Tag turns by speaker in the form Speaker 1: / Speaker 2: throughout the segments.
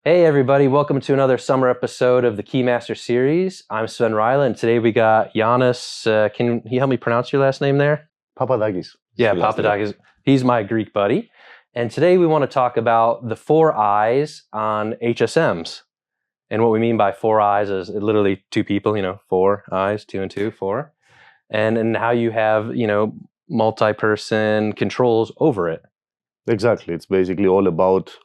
Speaker 1: Hey everybody, welcome to another summer episode of the Keymaster series. I'm Sven Rajala, and today we got Jiannis. Can you help me pronounce your last name there?
Speaker 2: Papadakis.
Speaker 1: Yeah, Papadakis. He's my Greek buddy. And today we want to talk about the 4 I's on HSMs. And what we mean by 4 I's is literally 2 people, 4 I's, 2 and 2, 4. And how you have, multi-person controls over it.
Speaker 2: Exactly. It's basically all about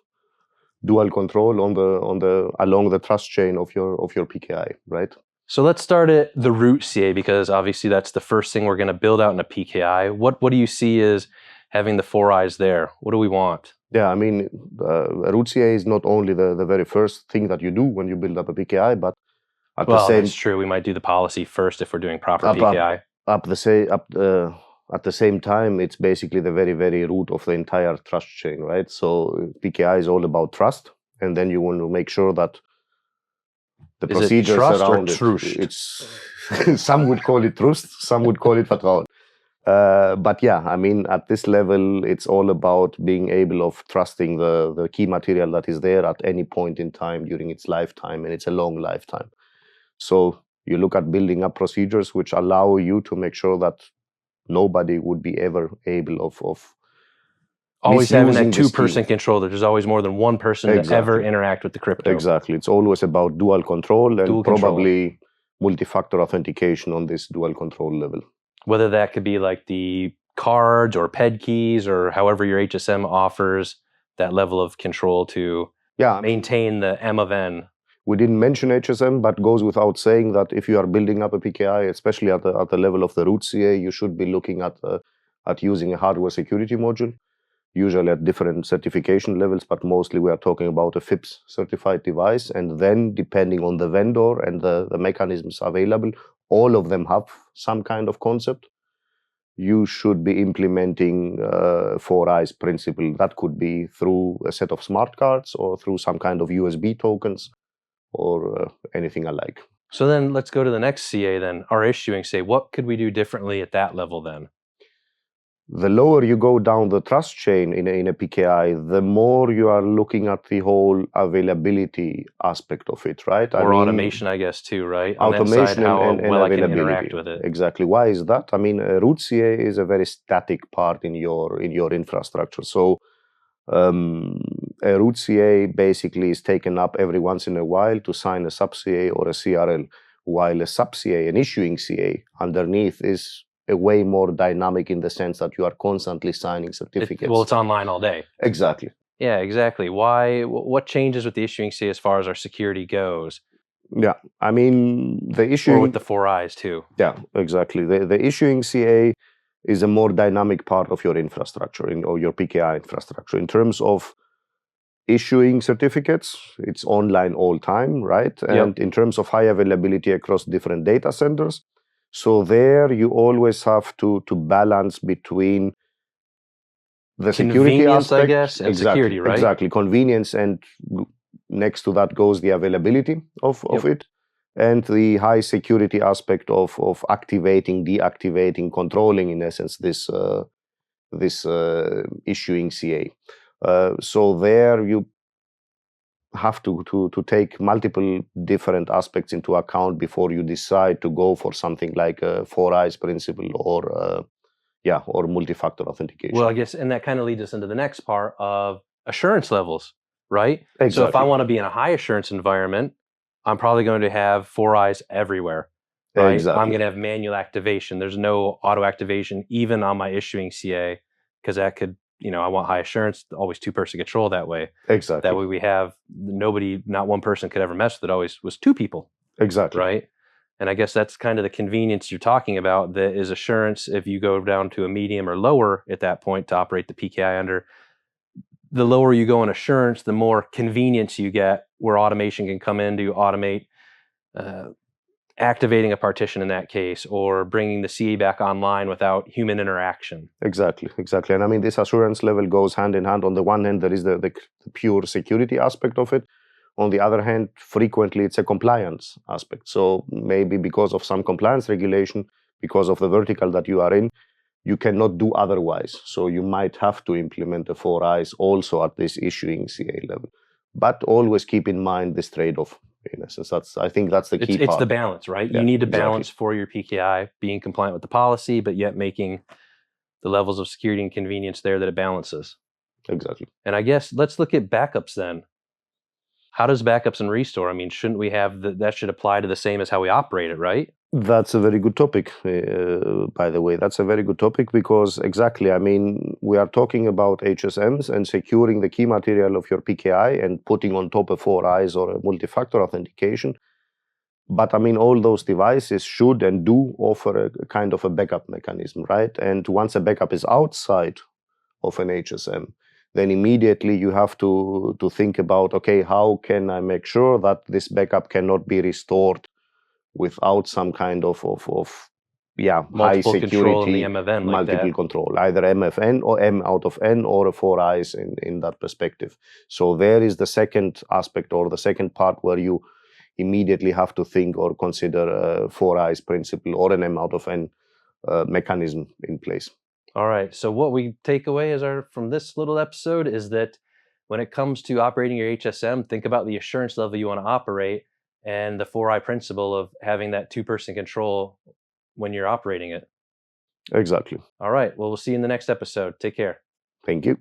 Speaker 2: dual control along the trust chain of your PKI, right?
Speaker 1: So let's start at the root CA, because obviously that's the first thing we're going to build out in a PKI. What do you see as having the 4 I's there? What do we want?
Speaker 2: Yeah, I mean, root CA is not only the very first thing that you do when you build up a PKI, but
Speaker 1: that's true. We might do the policy first if we're doing proper PKI.
Speaker 2: At the same time, it's basically the very, very root of the entire trust chain, right? So PKI is all about trust, and then you want to make sure that the procedures around it. It's some would call it trust, some would call it vertrauen. But yeah, I mean, at this level, it's all about being able of trusting the key material that is there at any point in time during its lifetime, and it's a long lifetime. So you look at building up procedures which allow you to make sure that nobody would be ever able of
Speaker 1: always having that 2-person control. There's always more than one person to ever interact with the crypto.
Speaker 2: Exactly. It's always about dual control and probably multi-factor authentication on this dual control level.
Speaker 1: Whether that could be like the cards or PED keys or however your HSM offers that level of control to maintain the M of N.
Speaker 2: We didn't mention HSM, but goes without saying that if you are building up a PKI, especially at the level of the root CA, you should be looking at using a hardware security module, usually at different certification levels, but mostly we are talking about a FIPS certified device. And then depending on the vendor and the mechanisms available, all of them have some kind of concept. You should be implementing 4 I's principle. That could be through a set of smart cards or through some kind of USB tokens, or anything alike.
Speaker 1: So then let's go to the next CA then, our issuing CA. What could we do differently at that level then?
Speaker 2: The lower you go down the trust chain in a PKI, the more you are looking at the whole availability aspect of it, right?
Speaker 1: Or automation, I guess, too, right?
Speaker 2: Automation and
Speaker 1: well
Speaker 2: availability.
Speaker 1: I can interact with it.
Speaker 2: Exactly. Why is that? I mean, a root CA is a very static part in your infrastructure. So a root CA basically is taken up every once in a while to sign a sub CA or a CRL, while a sub CA, an issuing CA, underneath is a way more dynamic in the sense that you are constantly signing certificates.
Speaker 1: It's online all day.
Speaker 2: Exactly.
Speaker 1: Yeah, exactly. What changes with the issuing CA as far as our security goes?
Speaker 2: Yeah, I mean, the issuing...
Speaker 1: Or with the 4 I's too.
Speaker 2: Yeah, exactly. The issuing CA is a more dynamic part of your infrastructure, or your PKI infrastructure. In terms of issuing certificates, it's online all time, right? And in terms of high availability across different data centers, so there you always have to balance between the security aspect,
Speaker 1: I guess, and security, right?
Speaker 2: Exactly, convenience, and next to that goes the availability of it, and the high security aspect of activating, deactivating, controlling, in essence, this issuing CA. So there you have to take multiple different aspects into account before you decide to go for something like a 4 I's principle or multi-factor authentication.
Speaker 1: Well, I guess, and that kind of leads us into the next part of assurance levels, right?
Speaker 2: Exactly.
Speaker 1: So if I want to be in a high assurance environment, I'm probably going to have 4 I's everywhere, right?
Speaker 2: Exactly.
Speaker 1: I'm going to have manual activation. There's no auto activation even on my issuing CA, because that could, I want high assurance, always 2-person control that way.
Speaker 2: Exactly.
Speaker 1: That way we have not one person could ever mess with it. Always was 2 people.
Speaker 2: Exactly.
Speaker 1: Right? And I guess that's kind of the convenience you're talking about, that is assurance. If you go down to a medium or lower at that point to operate the PKI under, the lower you go in assurance, the more convenience you get, where automation can come in to automate activating a partition in that case, or bringing the CA back online without human interaction.
Speaker 2: Exactly. And I mean, this assurance level goes hand in hand. On the one hand, there is the pure security aspect of it. On the other hand, frequently it's a compliance aspect. So maybe because of some compliance regulation, because of the vertical that you are in, you cannot do otherwise. So you might have to implement the 4 I's also at this issuing CA level. but always keep in mind this trade-off. In essence, I think that's the key
Speaker 1: It's
Speaker 2: part.
Speaker 1: the balance, right?
Speaker 2: Yeah,
Speaker 1: you need to
Speaker 2: exactly.
Speaker 1: balance for your PKI being compliant with the policy, but yet making the levels of security and convenience there that it balances.
Speaker 2: Exactly.
Speaker 1: And I guess let's look at backups then. How does backups and restore? I mean, shouldn't we have that should apply to the same as how we operate it, right?
Speaker 2: That's a very good topic, by the way. That's a very good topic because exactly, I mean, we are talking about HSMs and securing the key material of your PKI and putting on top a 4 eyes or a multi-factor authentication. But I mean, all those devices should and do offer a kind of a backup mechanism, right? And once a backup is outside of an HSM, then immediately you have to think about, okay, how can I make sure that this backup cannot be restored without some kind of high
Speaker 1: Multiple control in the
Speaker 2: security,
Speaker 1: MFN like
Speaker 2: multiple
Speaker 1: that.
Speaker 2: control, either MFN or M out of N or a 4 eyes in that perspective. So there is the second aspect or the second part where you immediately have to think or consider a 4 eyes principle or an M out of N mechanism in place.
Speaker 1: All right. So what we take away from this little episode is that when it comes to operating your HSM, think about the assurance level you want to operate and the 4-eye principle of having that 2-person control when you're operating it.
Speaker 2: Exactly.
Speaker 1: All right. Well, we'll see you in the next episode. Take care.
Speaker 2: Thank you.